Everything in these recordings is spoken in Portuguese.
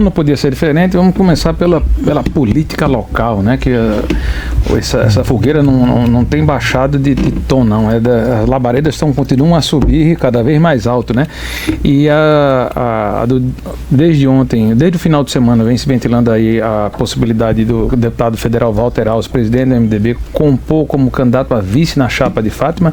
como não podia ser diferente, vamos começar pela política local, né? Que essa fogueira não tem baixado de tom, não. As labaredas continuam a subir cada vez mais alto, né? E desde ontem, desde o final de semana, vem se ventilando aí a possibilidade do deputado federal Walter Alves, presidente do MDB, compor como candidato a vice na chapa de Fátima,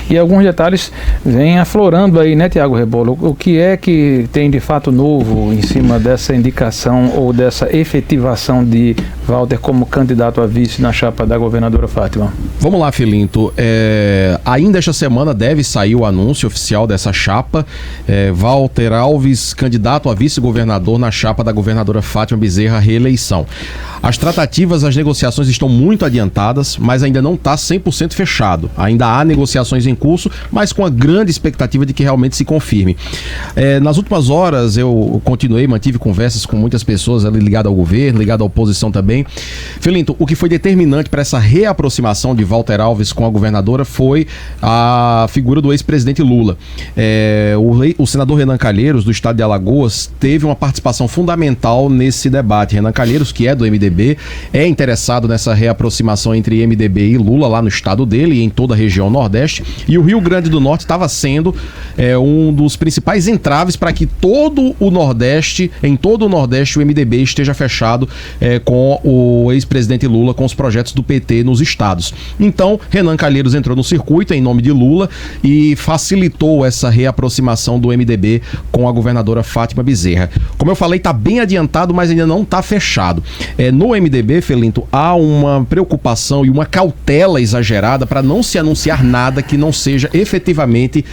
e alguns detalhes vêm aflorando aí, né, Tiago Rebolo? O que é que tem de fato novo em cima dessa indicação ou dessa efetivação de Walter como candidato a vice na chapa da governadora Fátima? Vamos lá, Filinto. Ainda esta semana deve sair o anúncio oficial dessa chapa. Walter Alves, candidato a vice-governador na chapa da governadora Fátima Bezerra, reeleição. As tratativas, as negociações estão muito adiantadas, mas ainda não está 100% fechado. Ainda há negociações em curso, mas com a grande expectativa de que realmente se confirme. Nas últimas horas eu mantive conversas com muitas pessoas ali ligadas ao governo, ligadas à oposição também. Filinto, o que foi determinante para essa reaproximação de Walter Alves com a governadora foi a figura do ex-presidente Lula. O senador Renan Calheiros, do estado de Alagoas, teve uma participação fundamental nesse debate. Renan Calheiros, que é do MDB, é interessado nessa reaproximação entre MDB e Lula lá no estado dele e em toda a região Nordeste, e o Rio Grande do Norte estava sendo um dos principais entraves para que em todo o Nordeste o MDB esteja fechado com o ex-presidente Lula, com os projetos do PT nos estados. Então, Renan Calheiros entrou no circuito em nome de Lula e facilitou essa reaproximação do MDB com a governadora Fátima Bezerra. Como eu falei, está bem adiantado, mas ainda não está fechado. No MDB, Filinto, há uma preocupação e uma cautela exagerada para não se anunciar nada que não seja efetivamente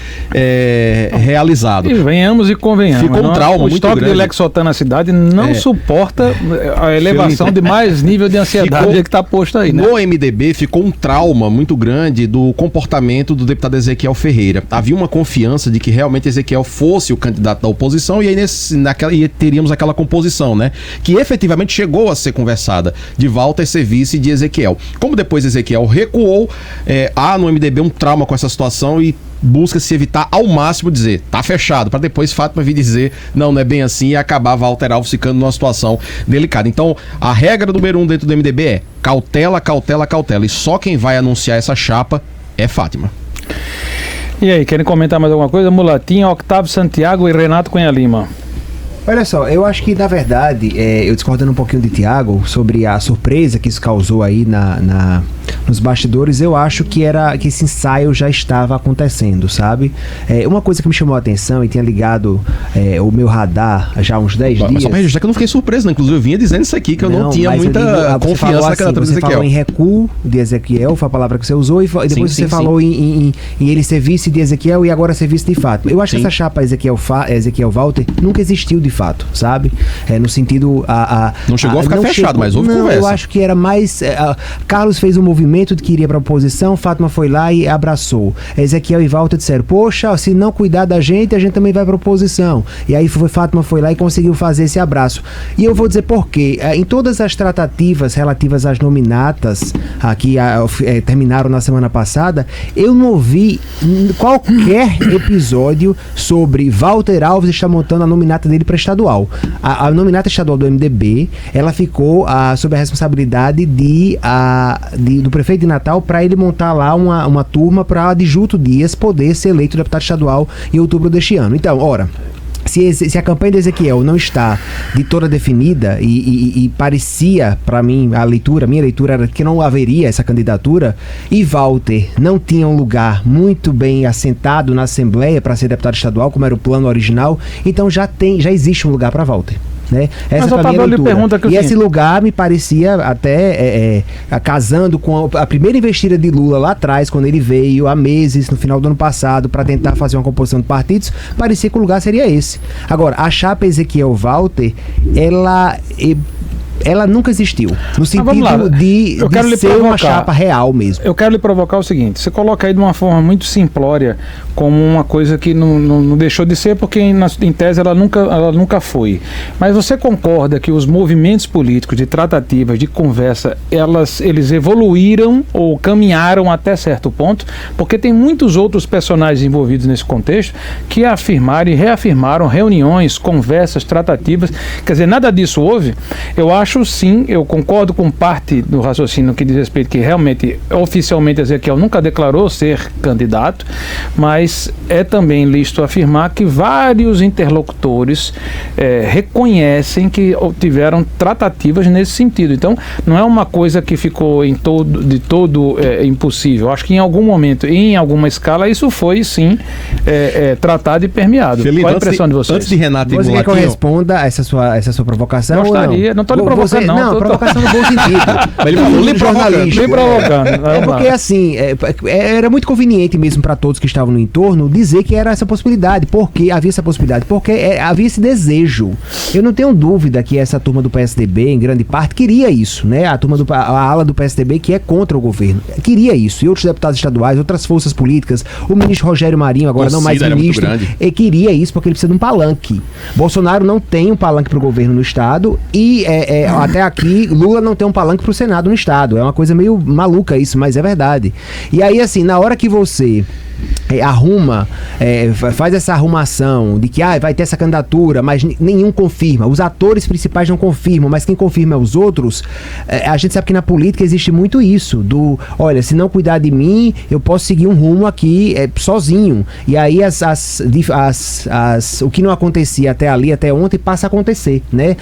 realizado. E venhamos e convenhamos. Ficou um trauma muito grande. O estoque de Lexotan na cidade não suporta a elevação Filinto, de mais nível de ansiedade que está posto aí, né? No MDB ficou um trauma muito grande do comportamento do deputado Ezequiel Ferreira. Havia uma confiança de que realmente Ezequiel fosse o candidato da oposição e aí teríamos aquela composição, né? Que efetivamente chegou a ser conversada de Walter ser vice de Ezequiel. Como depois Ezequiel recuou, há no MDB um trauma com essa situação e busca-se evitar ao máximo dizer, tá fechado, para depois Fátima vir dizer, não é bem assim, e acabar Walter Alves ficando numa situação delicada. Então, a regra número 1 dentro do MDB é cautela, cautela, cautela, e só quem vai anunciar essa chapa é Fátima. E aí, querem comentar mais alguma coisa? Mulatinha, Octávio Santiago e Renato Cunha Lima. Olha só, eu acho que, na verdade, eu discordando um pouquinho de Tiago sobre a surpresa que isso causou aí nos bastidores, eu acho que esse ensaio já estava acontecendo, sabe? Uma coisa que me chamou a atenção e tinha ligado o meu radar já há uns 10 dias... Só pra registrar que eu não fiquei surpreso, né? Inclusive eu vinha dizendo isso aqui, que eu não tinha muita confiança na candidatura de Ezequiel. Você falou em recuo de Ezequiel, foi a palavra que você usou, e depois você falou em ele ser vice de Ezequiel e agora ser vice de Fátima. Eu acho que essa chapa Ezequiel Walter nunca existiu de fato, sabe? No sentido... não chegou a ficar fechado, mas houve conversa. Eu acho que era mais... Carlos fez um movimento de que iria para a oposição, Fátima foi lá e abraçou. Ezequiel e Walter disseram, poxa, se não cuidar da gente, a gente também vai para a oposição. E aí Fátima foi lá e conseguiu fazer esse abraço. E eu vou dizer por quê. Em todas as tratativas relativas às nominatas, que terminaram na semana passada, eu não ouvi qualquer episódio sobre Walter Alves estar montando a nominata dele para estadual. A nominata estadual do MDB, ela ficou sob a responsabilidade do prefeito de Natal para ele montar lá uma turma para Adjuto Dias poder ser eleito deputado estadual em outubro deste ano. Então, ora... Se a campanha de Ezequiel não está de toda definida e parecia, para mim, minha leitura era que não haveria essa candidatura, e Walter não tinha um lugar muito bem assentado na Assembleia para ser deputado estadual, como era o plano original, então já existe um lugar para Walter. Né? Essa foi a minha leitura. E esse lugar me parecia até casando com a primeira investida de Lula lá atrás, quando ele veio há meses, no final do ano passado, para tentar fazer uma composição de partidos, parecia que o lugar seria esse. Agora, a chapa Ezequiel Walter, ela ela nunca existiu. No vamos lá. sentido de ser uma chapa real mesmo. Eu quero lhe provocar o seguinte: você coloca aí de uma forma muito simplória, como uma coisa que não deixou de ser, porque em tese ela nunca foi. Mas você concorda que os movimentos políticos de tratativas, de conversa, eles evoluíram ou caminharam até certo ponto? Porque tem muitos outros personagens envolvidos nesse contexto que afirmaram e reafirmaram reuniões, conversas, tratativas. Quer dizer, nada disso houve. Eu acho sim, eu concordo com parte do raciocínio que diz respeito que realmente, oficialmente, Ezequiel nunca declarou ser candidato, mas é também lícito afirmar que vários interlocutores reconhecem que tiveram tratativas nesse sentido. Então, não é uma coisa que ficou de todo impossível. Acho que em algum momento, em alguma escala, isso foi sim tratado e permeado. Felipe, qual a impressão de vocês? Antes de Renato Você quer que eu responda essa sua provocação? Gostaria, não estou lhe provocando, não. Não, provocação no bom sentido. Ele falou lhe provocando. É porque assim, era muito conveniente mesmo para todos que estavam no entorno dizer que era essa possibilidade, porque havia essa possibilidade, porque havia esse desejo. Eu não tenho dúvida que essa turma do PSDB, em grande parte, queria isso, né? A ala do PSDB que é contra o governo, queria isso. E outros deputados estaduais, outras forças políticas, o ministro Rogério Marinho, agora não mais ministro, queria isso porque ele precisa de um palanque. Bolsonaro não tem um palanque para o governo no estado e até aqui Lula não tem um palanque para o Senado no estado. É uma coisa meio maluca isso, mas é verdade. E aí, assim, na hora que você faz essa arrumação de que vai ter essa candidatura, mas nenhum confirma, os atores principais não confirmam, mas quem confirma é os outros, a gente sabe que na política existe muito isso, olha, se não cuidar de mim, eu posso seguir um rumo aqui sozinho, e aí o que não acontecia até ali, até ontem, passa a acontecer, né?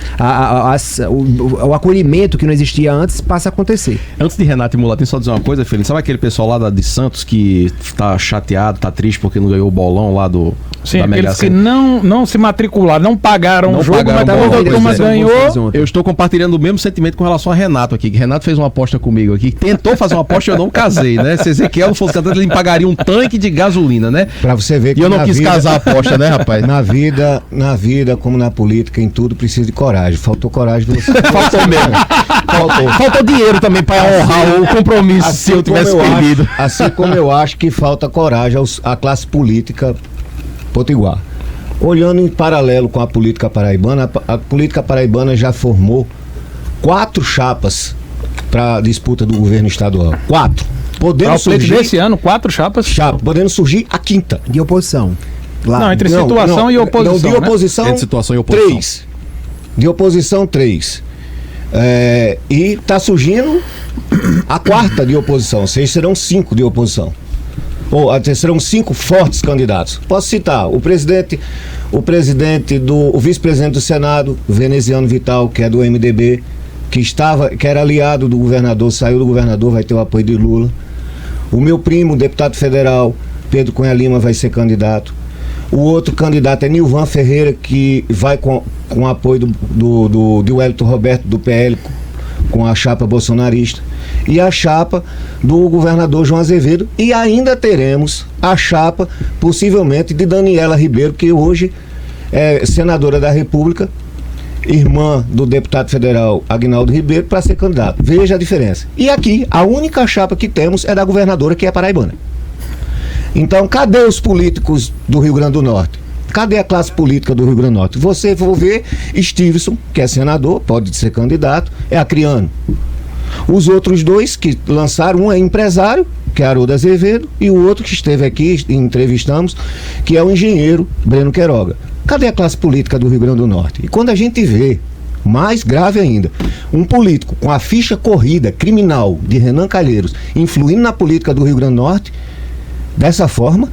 O acolhimento que não existia antes passa a acontecer. Antes de Renato e Mulato, tem só dizer uma coisa, Felipe, sabe aquele pessoal lá de Santos que tá chateado, tá triste porque não ganhou o bolão lá Sim, da Mega aqueles que Sena. não se matricularam, não pagaram o jogo, mas a turma ganhou. Eu estou compartilhando o mesmo sentimento com relação a Renato aqui, que Renato fez uma aposta comigo aqui, tentou fazer uma aposta e eu não casei, né? Se Ezequiel não fosse cantando, ele me pagaria um tanque de gasolina, né? Pra você ver que e eu não quis casar a aposta, né, rapaz? Na vida, como na política, em tudo, precisa de coragem. Faltou coragem de você. Faltou mesmo. Faltou dinheiro também para honrar o compromisso se eu tivesse perdido. Assim como eu acho que falta coragem à classe política potiguar. Olhando em paralelo com a política paraibana, a política paraibana já formou 4 chapas para disputa do governo estadual. 4. Podendo surgir desse ano, 4 chapas. Podendo surgir a 5ª. De oposição. Lá. Não, entre situação e oposição. Não, de oposição, né? Entre situação e oposição. 3. De oposição, 3. E está surgindo a 4ª de oposição, ou seja, serão 5 de oposição. Serão 5 fortes candidatos. Posso citar o vice-presidente do Senado, Veneziano Vital, que é do MDB, que era aliado do governador, saiu do governador, vai ter o apoio de Lula. O meu primo, deputado federal, Pedro Cunha Lima, vai ser candidato. O outro candidato é Nilvan Ferreira, que vai com o apoio de Wellington Roberto, do PL, com a chapa bolsonarista, e a chapa do governador João Azevedo, e ainda teremos a chapa, possivelmente, de Daniela Ribeiro, que hoje é senadora da República, irmã do deputado federal Aguinaldo Ribeiro, para ser candidato. Veja a diferença. E aqui, a única chapa que temos é da governadora, que é paraibana. Então, cadê os políticos do Rio Grande do Norte? Cadê a classe política do Rio Grande do Norte? Você for ver Stevenson, que é senador, pode ser candidato, é acriano. Os outros 2 que lançaram, um é empresário, que é Haroldo Azevedo, e o outro que esteve aqui, entrevistamos, que é o engenheiro Breno Queiroga. Cadê a classe política do Rio Grande do Norte? E quando a gente vê, mais grave ainda, um político com a ficha corrida criminal de Renan Calheiros influindo na política do Rio Grande do Norte, dessa forma,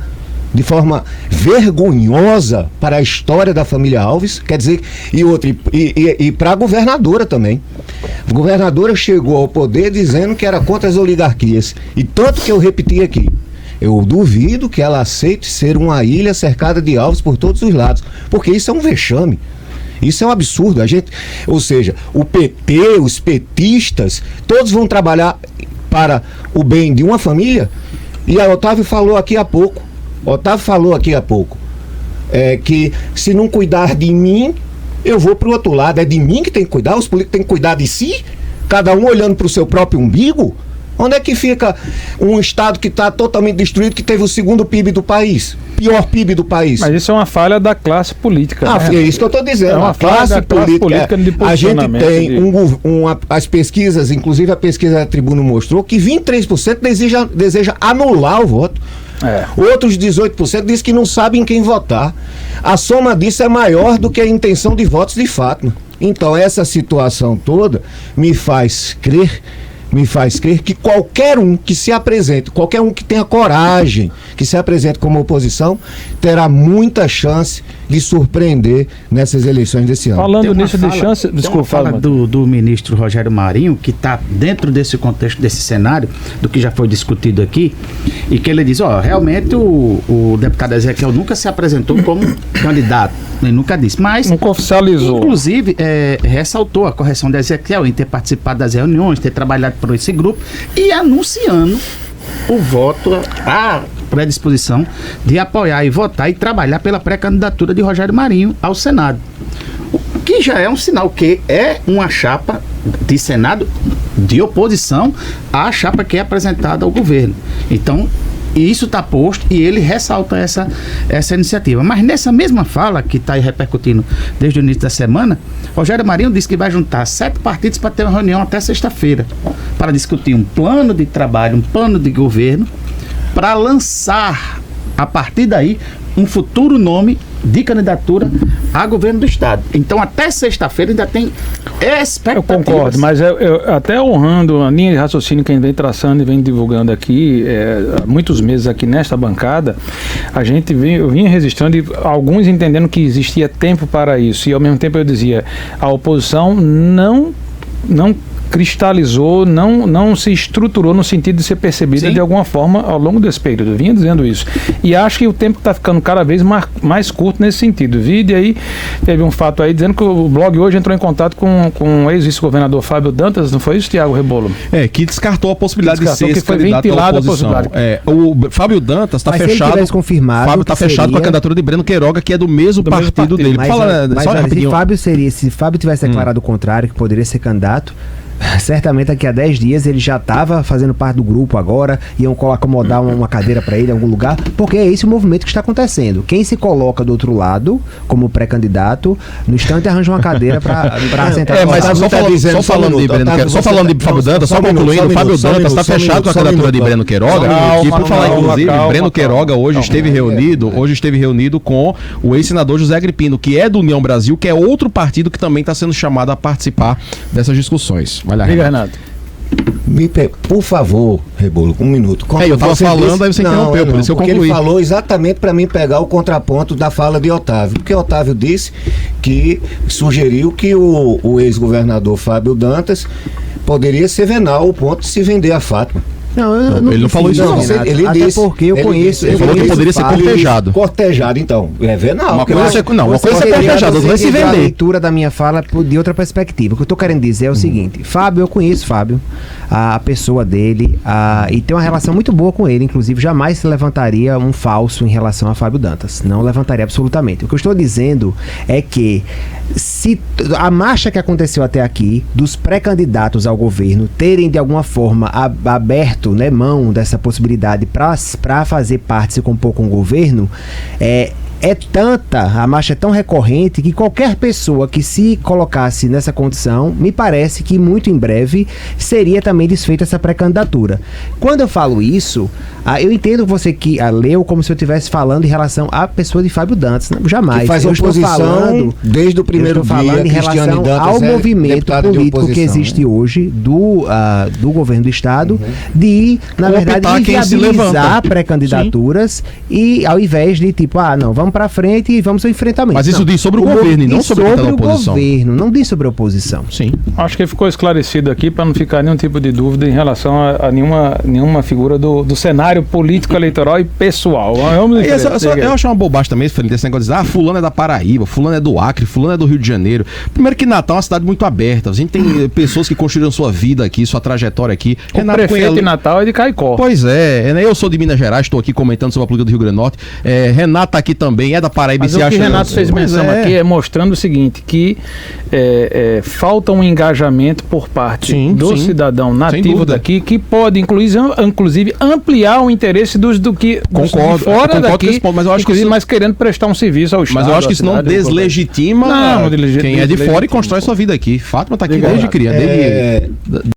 de forma vergonhosa para a história da família Alves, quer dizer, e para a governadora também. A governadora chegou ao poder dizendo que era contra as oligarquias, e tanto que eu repeti aqui, eu duvido que ela aceite ser uma ilha cercada de alvos por todos os lados, porque isso é um vexame. Isso é um absurdo. Ou seja, o PT, os petistas, todos vão trabalhar para o bem de uma família. E a Otávio falou aqui há pouco, que se não cuidar de mim, eu vou pro outro lado. É de mim que tem que cuidar, os políticos têm que cuidar de si, cada um olhando pro seu próprio umbigo. Onde é que fica um estado que está totalmente destruído, que teve o segundo PIB do país? Pior PIB do país. Mas isso é uma falha da classe política. É isso que eu estou dizendo. É uma falha da classe política de a gente posicionamento tem as pesquisas, inclusive a pesquisa da Tribuna mostrou que 23% deseja anular o voto. Outros 18% dizem que não sabem quem votar. A soma disso é maior do que a intenção de votos de Fátima. Então essa situação toda me faz crer que qualquer um que se apresente, qualquer um que tenha coragem, que se apresente como oposição, terá muita chance de surpreender nessas eleições desse ano. Falando nisso de chance, desculpa, fala do ministro Rogério Marinho, que está dentro desse contexto, desse cenário, do que já foi discutido aqui, e que ele diz, realmente o deputado Ezequiel nunca se apresentou como candidato, ele nunca disse, mas... Nunca oficializou. Inclusive, ressaltou a correção de Ezequiel em ter participado das reuniões, ter trabalhado por esse grupo, e anunciando o voto, a predisposição de apoiar e votar e trabalhar pela pré-candidatura de Rogério Marinho ao Senado. O que já é um sinal que é uma chapa de Senado de oposição à chapa que é apresentada ao governo. Então, isso está posto e ele ressalta essa iniciativa. Mas nessa mesma fala, que está aí repercutindo desde o início da semana, Rogério Marinho disse que vai juntar 7 partidos para ter uma reunião até sexta-feira, para discutir um plano de trabalho, um plano de governo, para lançar, a partir daí, um futuro nome de candidatura a governo do estado. Então até sexta-feira ainda tem expectativas. Eu concordo, mas eu até honrando a linha de raciocínio que a gente vem traçando e vem divulgando aqui há muitos meses aqui nesta bancada, eu vinha registrando e alguns entendendo que existia tempo para isso, e ao mesmo tempo eu dizia, a oposição não cristalizou, não se estruturou no sentido de ser percebida de alguma forma ao longo desse período. Eu vinha dizendo isso. E acho que o tempo está ficando cada vez mais curto nesse sentido. E aí teve um fato aí dizendo que o blog hoje entrou em contato com o ex-vice-governador Fábio Dantas, não foi isso, Tiago Rebolo? Que descartou a possibilidade de ser esse candidato à oposição. O Fábio Dantas está fechado. Fábio está fechado com a candidatura de Breno Queiroga, que é do mesmo partido dele. Se Fábio tivesse declarado o contrário, que poderia ser candidato, certamente daqui a 10 dias ele já estava fazendo parte do grupo agora, iam acomodar uma cadeira para ele em algum lugar, porque é esse o movimento que está acontecendo. Quem se coloca do outro lado, como pré-candidato, no instante arranja uma cadeira para sentar. Mas só falando de Fábio Dantas, só concluindo, Fábio Dantas está fechado com a candidatura de Breno Queiroga, e por falar inclusive, Breno Queiroga hoje esteve reunido com o ex-senador José Agripino, que é do União Brasil, que é outro partido que também está sendo chamado a participar dessas discussões. Vai lá, Renato. Por favor, Rebolo, um minuto. Eu estava falando, aí você interrompeu, por isso eu concluí. Porque ele falou exatamente para mim pegar o contraponto da fala de Otávio. Porque Otávio disse que sugeriu que o ex-governador Fábio Dantas poderia ser venal ao ponto de se vender a Fátima. Ele não falou isso, não. Ele até disse, porque eu conheço. Ele falou que poderia ser cortejado. Cortejado, então. É venal. Uma coisa é cortejado, outra vai se vender. A leitura da minha fala de outra perspectiva. O que eu estou querendo dizer é o seguinte: Fábio, eu conheço Fábio, a pessoa dele, e tem uma relação muito boa com ele. Inclusive, jamais se levantaria um falso em relação a Fábio Dantas. Não levantaria absolutamente. O que eu estou dizendo é que se a marcha que aconteceu até aqui, dos pré-candidatos ao governo terem de alguma forma aberto mão dessa possibilidade para fazer parte, se compor com o governo, a marcha é tão recorrente que qualquer pessoa que se colocasse nessa condição, me parece que muito em breve seria também desfeita essa pré-candidatura. Quando eu falo isso, eu entendo você que leu como se eu estivesse falando em relação à pessoa de Fábio Dantas. Não, jamais. Que faz oposição desde o primeiro dia, falando em relação ao movimento político que existe hoje do governo do estado, de, na verdade, inviabilizar pré-candidaturas e ao invés de vamos para frente e vamos ao enfrentamento. Mas isso diz sobre o governo e não sobre a oposição. Governo, não diz sobre a oposição. Sim. Acho que ficou esclarecido aqui para não ficar nenhum tipo de dúvida em relação a nenhuma figura do cenário político, eleitoral e pessoal. Eu acho uma bobagem também, Felipe, esse negócio de dizer, fulano é da Paraíba, fulano é do Acre, fulano é do Rio de Janeiro. Primeiro que Natal é uma cidade muito aberta. A gente tem pessoas que construíram sua vida aqui, sua trajetória aqui. O prefeito de Natal é de Caicó. Pois é, eu sou de Minas Gerais, estou aqui comentando sobre a política do Rio Grande do Norte. Renato está aqui também. também é da Paraíba e Mas se o que acha... Renato fez Pois menção é. aqui é mostrando o seguinte, que falta um engajamento por parte Sim, do sim. cidadão Sem nativo dúvida. daqui, que pode, inclusive, ampliar o interesse dos de Concordo fora com daqui, esse ponto, mas eu acho que inclusive, isso- mas querendo prestar um serviço ao Estado. Mas eu acho que à isso não cidade, deslegitima Não, quem é de fora e deslegitima. constrói sua vida aqui. Fátima tá aqui Obrigado. desde criança, desde